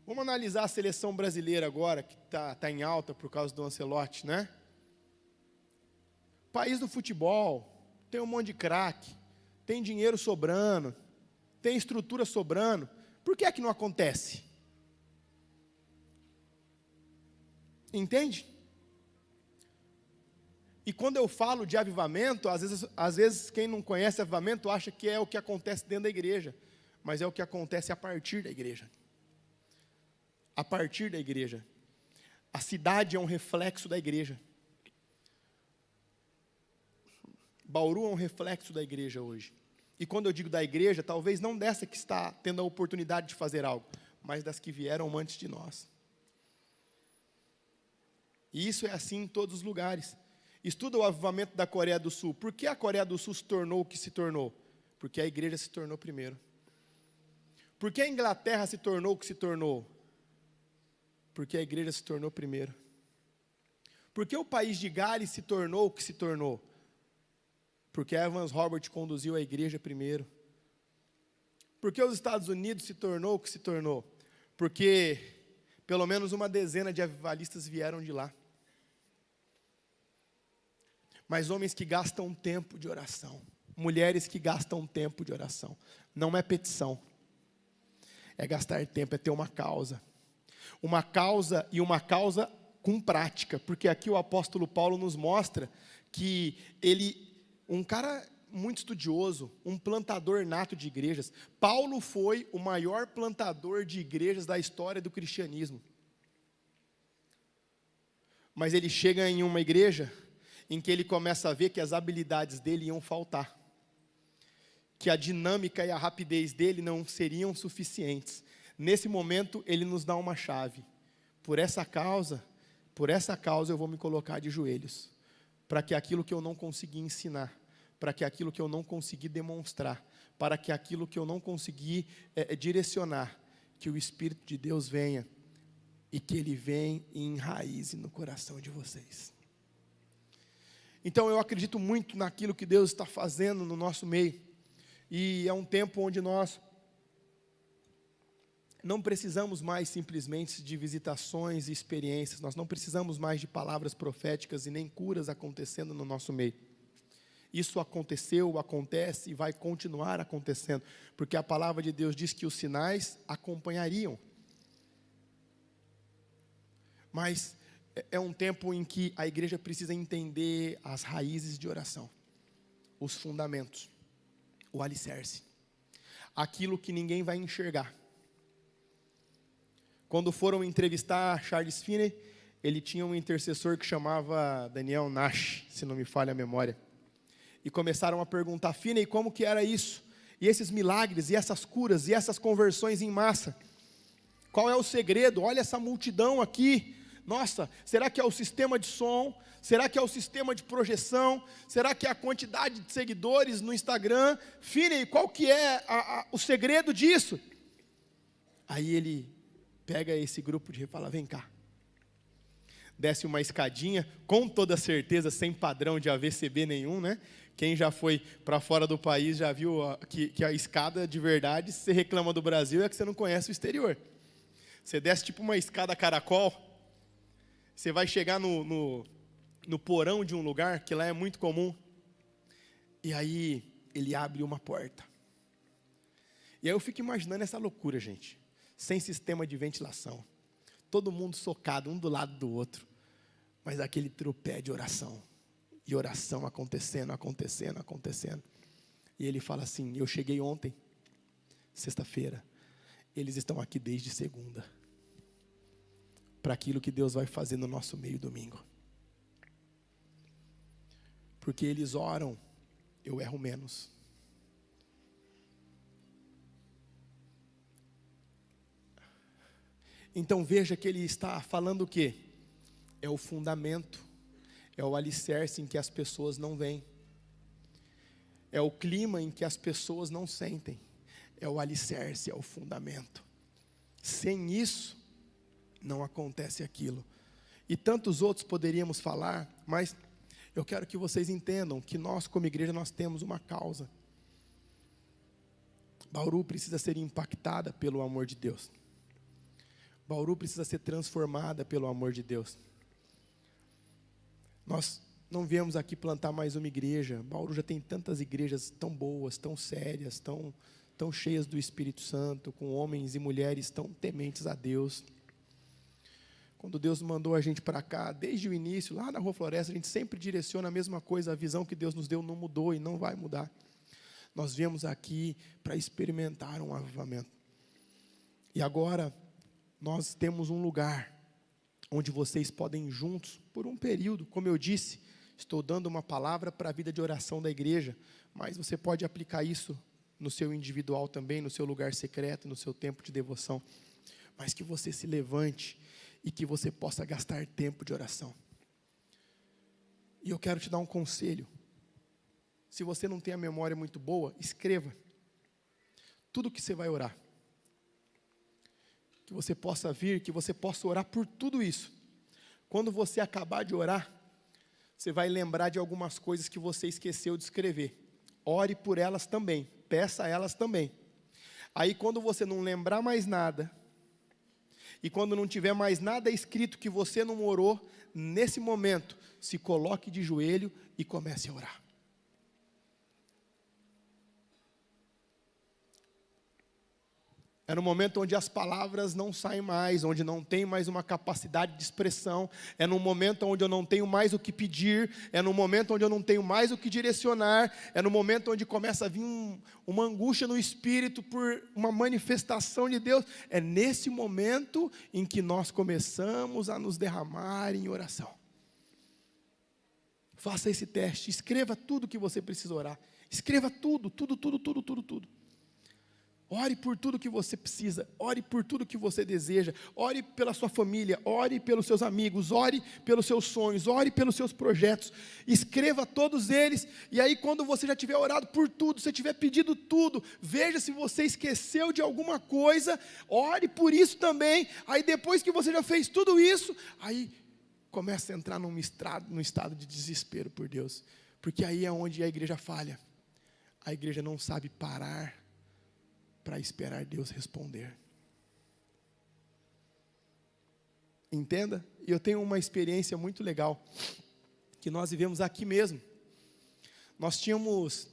Vamos analisar a seleção brasileira agora, que está em alta por causa do Ancelotti, né? País do futebol, tem um monte de craque, tem dinheiro sobrando, tem estrutura sobrando. Por que é que não acontece? Entende? E quando eu falo de avivamento, às vezes quem não conhece avivamento acha que é o que acontece dentro da igreja, mas é o que acontece a partir da igreja. A partir da igreja. A cidade é um reflexo da igreja. Bauru é um reflexo da igreja hoje. E quando eu digo da igreja, talvez não dessa que está tendo a oportunidade de fazer algo, mas das que vieram antes de nós. E isso é assim em todos os lugares. Estuda o avivamento da Coreia do Sul. Por que a Coreia do Sul se tornou o que se tornou? Porque a igreja se tornou primeiro. Por que a Inglaterra se tornou o que se tornou? Porque a igreja se tornou primeiro. Por que o país de Gales se tornou o que se tornou? Porque Evans Robert conduziu a igreja primeiro. Por que os Estados Unidos se tornou o que se tornou? Porque pelo menos uma dezena de avivalistas vieram de lá. Mas homens que gastam tempo de oração. Mulheres que gastam tempo de oração. Não é petição. É gastar tempo, é ter uma causa. Uma causa e uma causa com prática. Porque aqui o apóstolo Paulo nos mostra que um cara muito estudioso, um plantador nato de igrejas. Paulo foi o maior plantador de igrejas da história do cristianismo. Mas ele chega em uma igreja em que ele começa a ver que as habilidades dele iam faltar, que a dinâmica e a rapidez dele não seriam suficientes. Nesse momento, ele nos dá uma chave. Por essa causa eu vou me colocar de joelhos, para que aquilo que eu não consegui ensinar, para que aquilo que eu não consegui demonstrar, para que aquilo que eu não consegui direcionar, que o Espírito de Deus venha, e que Ele venha e enraize no coração de vocês. Então eu acredito muito naquilo que Deus está fazendo no nosso meio, e é um tempo onde nós não precisamos mais simplesmente de visitações e experiências, nós não precisamos mais de palavras proféticas e nem curas acontecendo no nosso meio. Isso aconteceu, acontece e vai continuar acontecendo, porque a palavra de Deus diz que os sinais acompanhariam. Mas é um tempo em que a igreja precisa entender as raízes de oração, os fundamentos, o alicerce, aquilo que ninguém vai enxergar. Quando foram entrevistar Charles Finney, ele tinha um intercessor que chamava Daniel Nash, se não me falha a memória. E começaram a perguntar, Finney, como que era isso? E esses milagres, e essas curas, e essas conversões em massa? Qual é o segredo? Olha essa multidão aqui. Nossa, será que é o sistema de som? Será que é o sistema de projeção? Será que é a quantidade de seguidores no Instagram? Finney, qual que é o segredo disso? Aí ele pega esse grupo e fala, vem cá. Desce uma escadinha, com toda certeza, sem padrão de AVCB nenhum, né? Quem já foi para fora do país já viu que a escada de verdade, se você reclama do Brasil, é que você não conhece o exterior. Você desce tipo uma escada caracol, você vai chegar no porão de um lugar, que lá é muito comum, e aí ele abre uma porta. E aí eu fico imaginando essa loucura, gente. Sem sistema de ventilação, todo mundo socado, um do lado do outro, mas aquele tropé de oração, e oração acontecendo, e ele fala assim, eu cheguei ontem, sexta-feira, eles estão aqui desde segunda, para aquilo que Deus vai fazer no nosso meio domingo, porque eles oram, eu erro menos. Então veja que ele está falando o quê? É o fundamento, é o alicerce em que as pessoas não veem, é o clima em que as pessoas não sentem, é o alicerce, é o fundamento. Sem isso, não acontece aquilo. E tantos outros poderíamos falar, mas eu quero que vocês entendam que nós como igreja nós temos uma causa. Bauru precisa ser impactada pelo amor de Deus. Bauru precisa ser transformada pelo amor de Deus. Nós não viemos aqui plantar mais uma igreja. Bauru já tem tantas igrejas tão boas, tão sérias, tão cheias do Espírito Santo, com homens e mulheres tão tementes a Deus. Quando Deus mandou a gente para cá, desde o início, lá na Rua Floresta, a gente sempre direciona a mesma coisa, a visão que Deus nos deu não mudou e não vai mudar. Nós viemos aqui para experimentar um avivamento. E agora nós temos um lugar onde vocês podem ir juntos por um período. Como eu disse, estou dando uma palavra para a vida de oração da igreja, mas você pode aplicar isso no seu individual também, no seu lugar secreto, no seu tempo de devoção. Mas que você se levante e que você possa gastar tempo de oração. E eu quero te dar um conselho. Se você não tem a memória muito boa, escreva tudo que você vai orar. Que você possa vir, que você possa orar por tudo isso. Quando você acabar de orar, você vai lembrar de algumas coisas que você esqueceu de escrever. Ore por elas também, peça a elas também. Aí quando você não lembrar mais nada, e quando não tiver mais nada escrito que você não orou, nesse momento, se coloque de joelho e comece a orar. É no momento onde as palavras não saem mais, onde não tem mais uma capacidade de expressão. É no momento onde eu não tenho mais o que pedir. É no momento onde eu não tenho mais o que direcionar. É no momento onde começa a vir uma angústia no espírito por uma manifestação de Deus. É nesse momento em que nós começamos a nos derramar em oração. Faça esse teste, escreva tudo que você precisa orar. Escreva tudo. Ore por tudo que você precisa, ore por tudo que você deseja, ore pela sua família, ore pelos seus amigos, ore pelos seus sonhos, ore pelos seus projetos, escreva todos eles, e aí quando você já tiver orado por tudo, você tiver pedido tudo, veja se você esqueceu de alguma coisa, ore por isso também, aí depois que você já fez tudo isso, aí começa a entrar num estado de desespero por Deus, porque aí é onde a igreja falha, a igreja não sabe parar, para esperar Deus responder. Entenda? E eu tenho uma experiência muito legal, que nós vivemos aqui mesmo. Nós tínhamos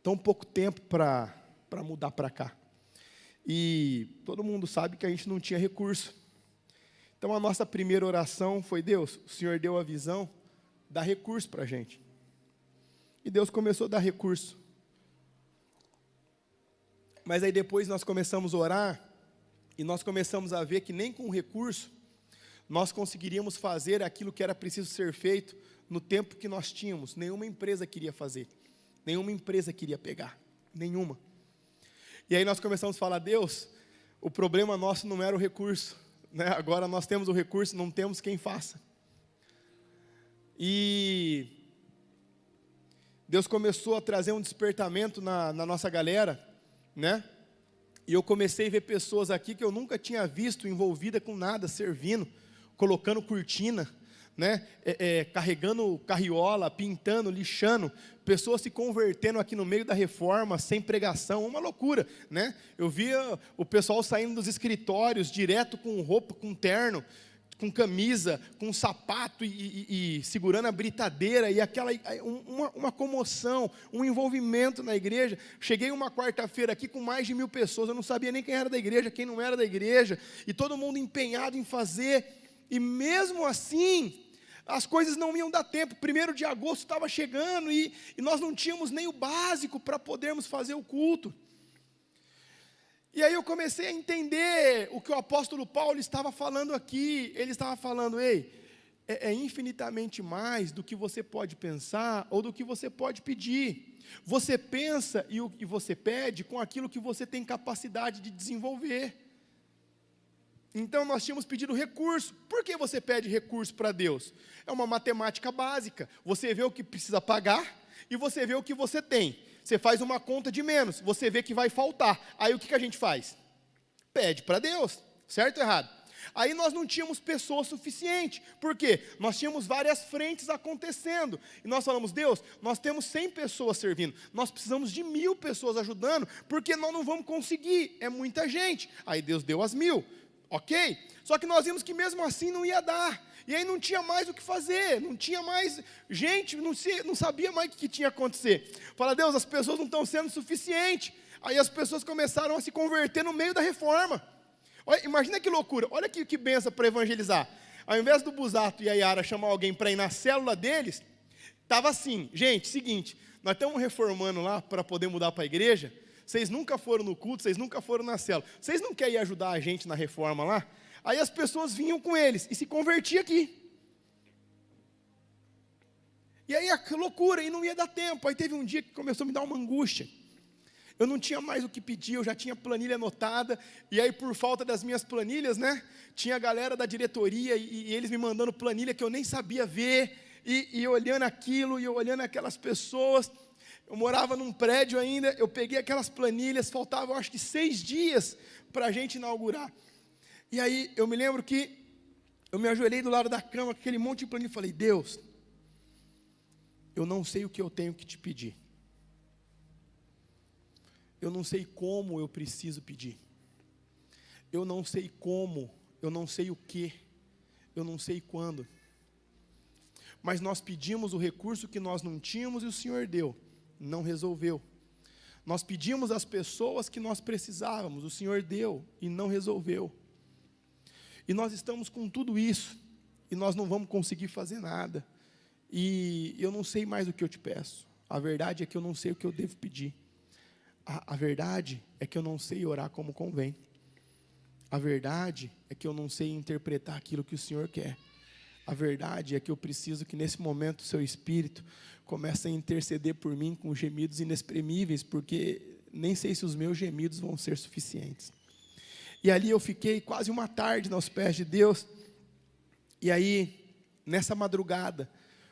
tão pouco tempo para mudar para cá. E todo mundo sabe que a gente não tinha recurso. Então a nossa primeira oração foi: Deus, o Senhor deu a visão, dá recurso para a gente. E Deus começou a dar recurso. Mas aí depois nós começamos a orar, e nós começamos a ver que nem com recurso, nós conseguiríamos fazer aquilo que era preciso ser feito, no tempo que nós tínhamos. Nenhuma empresa queria fazer, nenhuma empresa queria pegar, nenhuma. E aí nós começamos a falar: Deus, o problema nosso não era o recurso, né? Agora nós temos o recurso, não temos quem faça. E Deus começou a trazer um despertamento na nossa galera, né? E eu comecei a ver pessoas aqui que eu nunca tinha visto envolvida com nada, servindo, colocando cortina, né? Carregando carriola, pintando, lixando, pessoas se convertendo aqui no meio da reforma, sem pregação, uma loucura, né? Eu via o pessoal saindo dos escritórios, direto com roupa, com terno, com camisa, com sapato e segurando a britadeira, e uma comoção, um envolvimento na igreja. Cheguei uma quarta-feira aqui com mais de 1000 pessoas, eu não sabia nem quem era da igreja, quem não era da igreja, e todo mundo empenhado em fazer, e mesmo assim, as coisas não iam dar tempo. 1º de agosto estava chegando, e nós não tínhamos nem o básico para podermos fazer o culto. E aí eu comecei a entender o que o apóstolo Paulo estava falando aqui. Ele estava falando: ei, é infinitamente mais do que você pode pensar ou do que você pode pedir. Você pensa e você pede com aquilo que você tem capacidade de desenvolver. Então nós tínhamos pedido recurso. Por que você pede recurso para Deus? É uma matemática básica. Você vê o que precisa pagar e você vê o que você tem. Você faz uma conta de menos, você vê que vai faltar. Aí o que a gente faz? Pede para Deus, certo ou errado? Aí nós não tínhamos pessoa suficiente. Por quê? Nós tínhamos várias frentes acontecendo. E nós falamos: Deus, nós temos 100 pessoas servindo. Nós precisamos de 1000 pessoas ajudando, porque nós não vamos conseguir. É muita gente. Aí Deus deu as 1000. Ok? Só que nós vimos que mesmo assim não ia dar. E aí não tinha mais o que fazer, não tinha mais gente, não sabia mais o que tinha que acontecer. Fala: Deus, as pessoas não estão sendo suficientes. Aí as pessoas começaram a se converter no meio da reforma. Olha, imagina que loucura, olha que benção para evangelizar. Ao invés do Busato e a Yara chamar alguém para ir na célula deles, estava assim: gente, seguinte, nós estamos reformando lá para poder mudar para a igreja. Vocês nunca foram no culto, vocês nunca foram na célula. Vocês não querem ir ajudar a gente na reforma lá? Aí as pessoas vinham com eles e se convertiam aqui. E aí a loucura, e não ia dar tempo. Aí teve um dia que começou a me dar uma angústia. Eu não tinha mais o que pedir, eu já tinha planilha anotada. E aí, por falta das minhas planilhas, né, tinha a galera da diretoria e eles me mandando planilha que eu nem sabia ver. E olhando aquilo, e eu olhando aquelas pessoas. Eu morava num prédio ainda, eu peguei aquelas planilhas, faltavam acho que 6 dias para a gente inaugurar. E aí eu me lembro que eu me ajoelhei do lado da cama, com aquele monte de planilha, e falei: Deus, eu não sei o que eu tenho que te pedir. Eu não sei como eu preciso pedir. Eu não sei como, eu não sei o que, eu não sei quando. Mas nós pedimos o recurso que nós não tínhamos e o Senhor deu. Não resolveu. Nós pedimos às pessoas que nós precisávamos, o Senhor deu e não resolveu. E nós estamos com tudo isso, e nós não vamos conseguir fazer nada. E eu não sei mais o que eu te peço. A verdade é que eu não sei o que eu devo pedir. A verdade é que eu não sei orar como convém. A verdade é que eu não sei interpretar aquilo que o Senhor quer. A verdade é que eu preciso que nesse momento o seu Espírito comece a interceder por mim com gemidos inexprimíveis, porque nem sei se os meus gemidos vão ser suficientes. E ali eu fiquei quase uma tarde aos pés de Deus. E aí, nessa madrugada,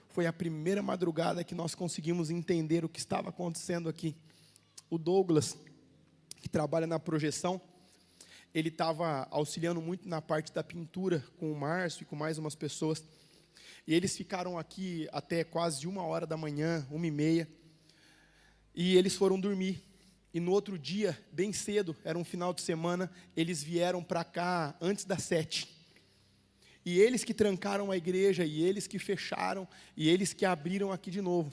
foi a primeira madrugada que nós conseguimos entender o que estava acontecendo aqui. O Douglas, que trabalha na projeção, ele estava auxiliando muito na parte da pintura com o Márcio e com mais umas pessoas. E eles ficaram aqui até quase 1h da manhã, 1h30. E eles foram dormir. E no outro dia, bem cedo, era um final de semana, eles vieram para cá antes das 7h. E eles que trancaram a igreja, e eles que fecharam, e eles que abriram aqui de novo.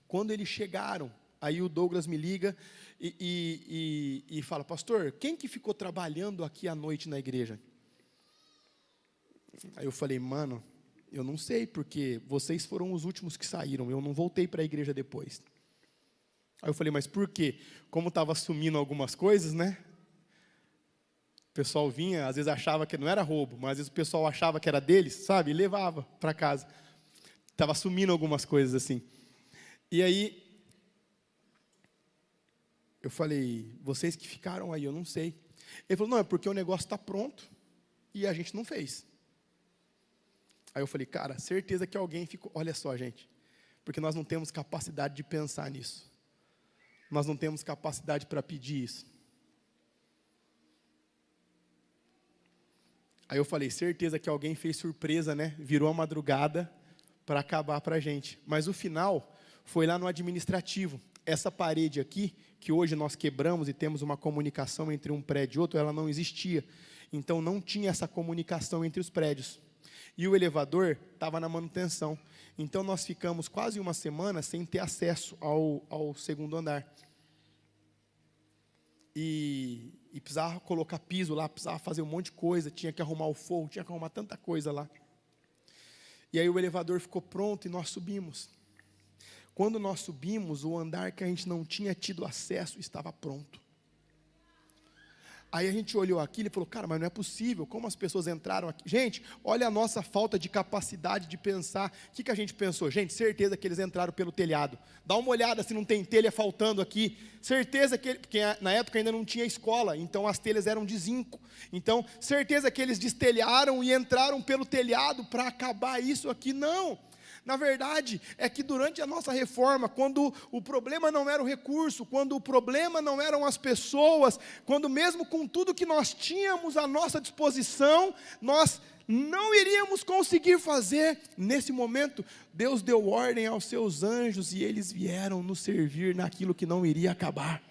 Quando eles chegaram, aí o Douglas me liga e fala: pastor, quem que ficou trabalhando aqui à noite na igreja? Aí eu falei: mano, eu não sei, porque vocês foram os últimos que saíram, eu não voltei para a igreja depois. Aí eu falei: mas por quê? Como estava sumindo algumas coisas, né? O pessoal vinha, às vezes achava que não era roubo, mas às vezes o pessoal achava que era deles, sabe? E levava para casa. Estava sumindo algumas coisas assim. E aí, eu falei: vocês que ficaram aí, eu não sei. Ele falou: não, é porque o negócio está pronto e a gente não fez. Aí eu falei: cara, certeza que alguém ficou. Olha só, gente, porque nós não temos capacidade de pensar nisso. Nós não temos capacidade para pedir isso. Aí eu falei: certeza que alguém fez surpresa, né? Virou a madrugada para acabar para a gente. Mas o final foi lá no administrativo. Essa parede aqui, que hoje nós quebramos e temos uma comunicação entre um prédio e outro, ela não existia. Então não tinha essa comunicação entre os prédios. E o elevador estava na manutenção. Então nós ficamos quase uma semana sem ter acesso ao segundo andar. E precisava colocar piso lá, precisava fazer um monte de coisa, tinha que arrumar o forro, tinha que arrumar tanta coisa lá. E aí o elevador ficou pronto e nós subimos. Quando nós subimos, o andar que a gente não tinha tido acesso estava pronto. Aí a gente olhou aquilo e falou: cara, mas não é possível, como as pessoas entraram aqui? Gente, olha a nossa falta de capacidade de pensar. O que a gente pensou? Gente, certeza que eles entraram pelo telhado. Dá uma olhada se não tem telha faltando aqui. Certeza que, porque na época ainda não tinha escola, então as telhas eram de zinco. Então, certeza que eles destelharam e entraram pelo telhado para acabar isso aqui. Não. Na verdade, é que durante a nossa reforma, quando o problema não era o recurso, quando o problema não eram as pessoas, quando mesmo com tudo que nós tínhamos à nossa disposição, nós não iríamos conseguir fazer, nesse momento, Deus deu ordem aos seus anjos e eles vieram nos servir naquilo que não iria acabar.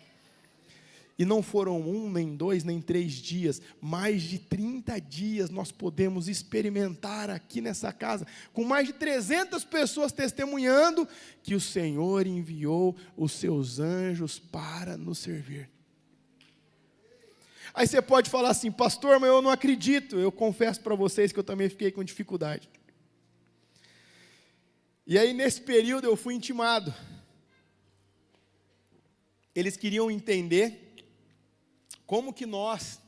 E não foram 1, nem 2, nem 3 dias, mais de 30 dias nós podemos experimentar aqui nessa casa, com mais de 300 pessoas testemunhando que o Senhor enviou os seus anjos para nos servir. Aí você pode falar assim: pastor, mas eu não acredito. Eu confesso para vocês que eu também fiquei com dificuldade. E aí nesse período eu fui intimado. Eles queriam entender como que nós,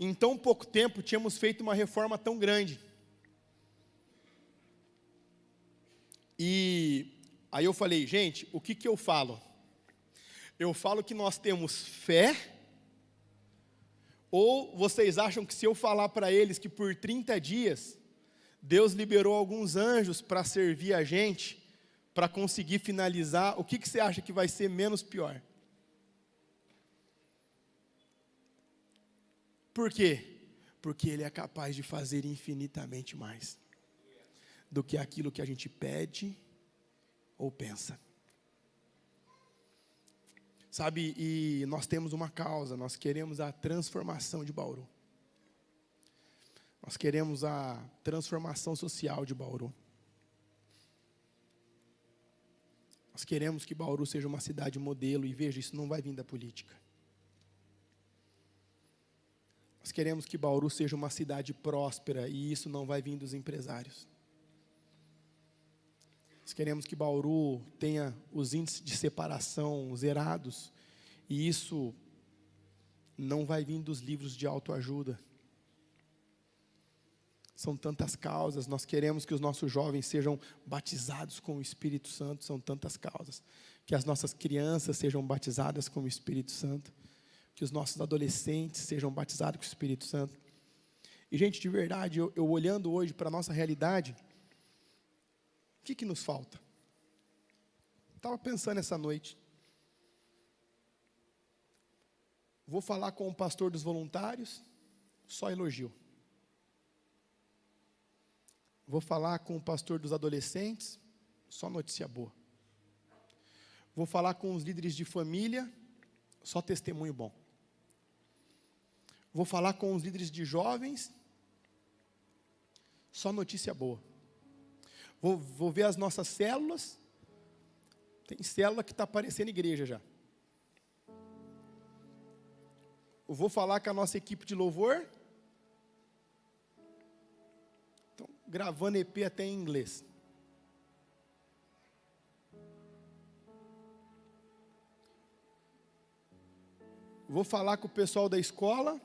em tão pouco tempo, tínhamos feito uma reforma tão grande. E aí eu falei: gente, o que eu falo? Eu falo que nós temos fé, ou vocês acham que se eu falar para eles que por 30 dias, Deus liberou alguns anjos para servir a gente, para conseguir finalizar, o que você acha que vai ser menos pior? Por quê? Porque Ele é capaz de fazer infinitamente mais do que aquilo que a gente pede ou pensa. Sabe, e nós temos uma causa, nós queremos a transformação de Bauru. Nós queremos a transformação social de Bauru. Nós queremos que Bauru seja uma cidade modelo, e veja, isso não vai vir da política. Nós queremos que Bauru seja uma cidade próspera, e isso não vai vir dos empresários. Nós queremos que Bauru tenha os índices de separação zerados, e isso não vai vir dos livros de autoajuda. São tantas causas. Nós queremos que os nossos jovens sejam batizados com o Espírito Santo. São tantas causas. Que as nossas crianças sejam batizadas com o Espírito Santo. Que os nossos adolescentes sejam batizados com o Espírito Santo. E, gente, de verdade, eu olhando hoje para a nossa realidade, o que nos falta? Estava pensando essa noite. Vou falar com o pastor dos voluntários, só elogio. Vou falar com o pastor dos adolescentes, só notícia boa. Vou falar com os líderes de família, só testemunho bom. Vou falar com os líderes de jovens, só notícia boa. Vou ver as nossas células, tem célula que está parecendo igreja já. Eu vou falar com a nossa equipe de louvor, gravando EP até em inglês. Vou falar com o pessoal da escola,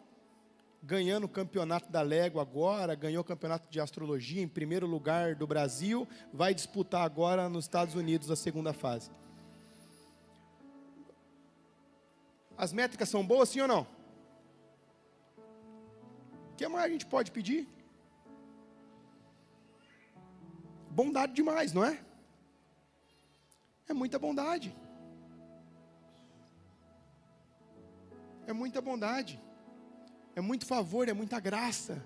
ganhando o campeonato da Lego agora, ganhou o campeonato de astrologia em primeiro lugar do Brasil, vai disputar agora nos Estados Unidos a segunda fase. As métricas são boas, sim ou não? O que mais a gente pode pedir? Bondade demais, não é? É muita bondade. É muita bondade. É muito favor, é muita graça.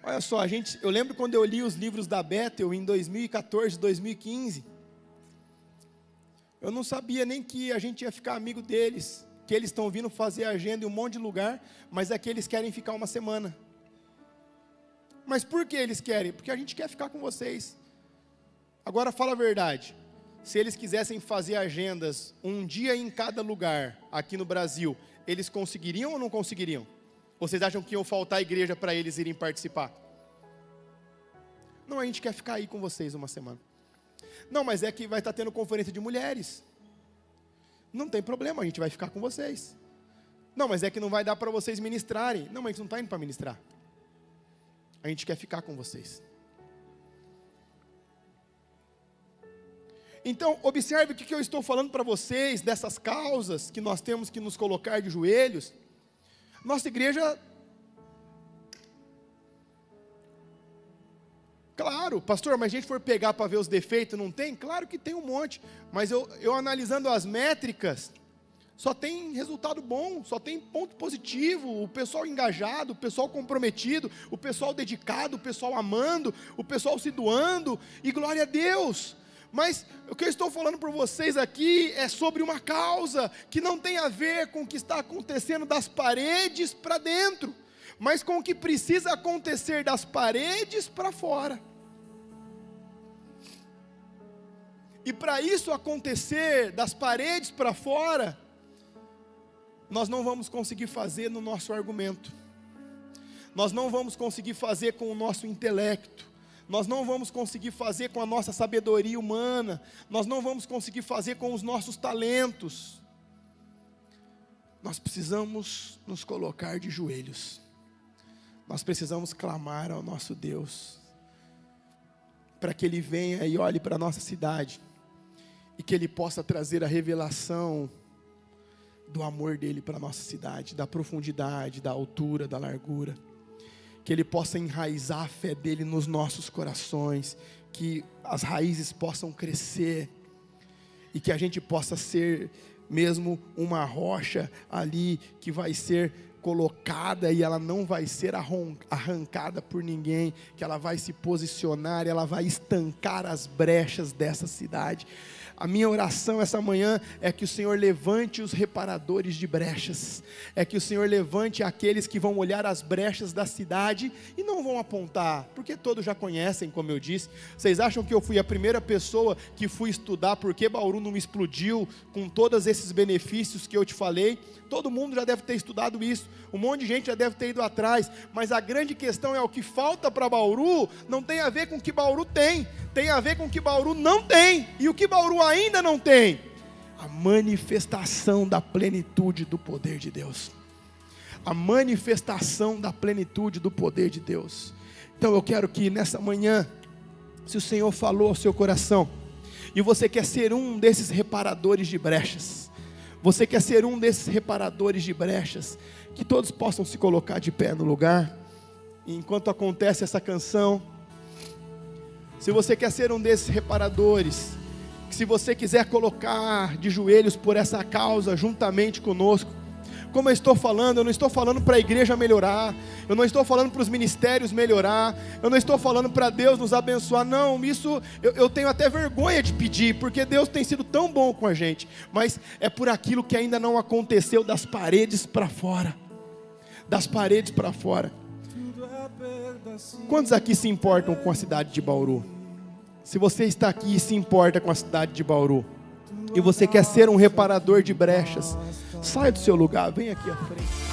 Olha só, eu lembro quando eu li os livros da Bethel em 2014, 2015. Eu não sabia nem que a gente ia ficar amigo deles, que eles estão vindo fazer agenda em um monte de lugar, mas é que eles querem ficar uma semana. Mas por que eles querem? Porque a gente quer ficar com vocês. Agora fala a verdade. Se eles quisessem fazer agendas um dia em cada lugar aqui no Brasil, eles conseguiriam ou não conseguiriam? Ou vocês acham que iam faltar a igreja para eles irem participar? Não, a gente quer ficar aí com vocês uma semana. Não, mas é que vai estar tendo conferência de mulheres. Não tem problema, a gente vai ficar com vocês. Não, mas é que não vai dar para vocês ministrarem. Não, mas a gente não está indo para ministrar. A gente quer ficar com vocês. Então, observe o que eu estou falando para vocês, dessas causas que nós temos que nos colocar de joelhos. Nossa igreja, claro, pastor, mas a gente for pegar para ver os defeitos, não tem? Claro que tem um monte, mas eu analisando as métricas, só tem resultado bom, só tem ponto positivo, o pessoal engajado, o pessoal comprometido, o pessoal dedicado, o pessoal amando, o pessoal se doando, e glória a Deus. Mas o que eu estou falando para vocês aqui é sobre uma causa que não tem a ver com o que está acontecendo das paredes para dentro, mas com o que precisa acontecer das paredes para fora. E para isso acontecer das paredes para fora, nós não vamos conseguir fazer no nosso argumento, nós não vamos conseguir fazer com o nosso intelecto, nós não vamos conseguir fazer com a nossa sabedoria humana, nós não vamos conseguir fazer com os nossos talentos. Nós precisamos nos colocar de joelhos, nós precisamos clamar ao nosso Deus, para que Ele venha e olhe para a nossa cidade, e que Ele possa trazer a revelação do amor dEle para a nossa cidade, da profundidade, da altura, da largura, que Ele possa enraizar a fé dEle nos nossos corações, que as raízes possam crescer, e que a gente possa ser mesmo uma rocha ali, que vai ser colocada, e ela não vai ser arrancada por ninguém, que ela vai se posicionar, ela vai estancar as brechas dessa cidade. A minha oração essa manhã é que o Senhor levante os reparadores de brechas, é que o Senhor levante aqueles que vão olhar as brechas da cidade e não vão apontar, porque todos já conhecem, como eu disse. Vocês acham que eu fui a primeira pessoa que fui estudar por que Bauru não explodiu com todos esses benefícios que eu te falei? Todo mundo já deve ter estudado isso, um monte de gente já deve ter ido atrás, mas a grande questão é o que falta para Bauru, não tem a ver com o que Bauru tem a ver com o que Bauru não tem, e o que Bauru ainda não tem, a manifestação da plenitude do poder de Deus, a manifestação da plenitude do poder de Deus. Então eu quero que nessa manhã, se o Senhor falou ao seu coração, e você quer ser um desses reparadores de brechas, você quer ser um desses reparadores de brechas, que todos possam se colocar de pé no lugar, e enquanto acontece essa canção, se você quer ser um desses reparadores, se você quiser colocar de joelhos por essa causa juntamente conosco, como eu estou falando, eu não estou falando para a igreja melhorar, eu não estou falando para os ministérios melhorar, eu não estou falando para Deus nos abençoar, não, isso eu tenho até vergonha de pedir, porque Deus tem sido tão bom com a gente, mas é por aquilo que ainda não aconteceu das paredes para fora, das paredes para fora. Quantos aqui se importam com a cidade de Bauru? Se você está aqui e se importa com a cidade de Bauru, e você quer ser um reparador de brechas, saia do seu lugar, vem aqui à frente.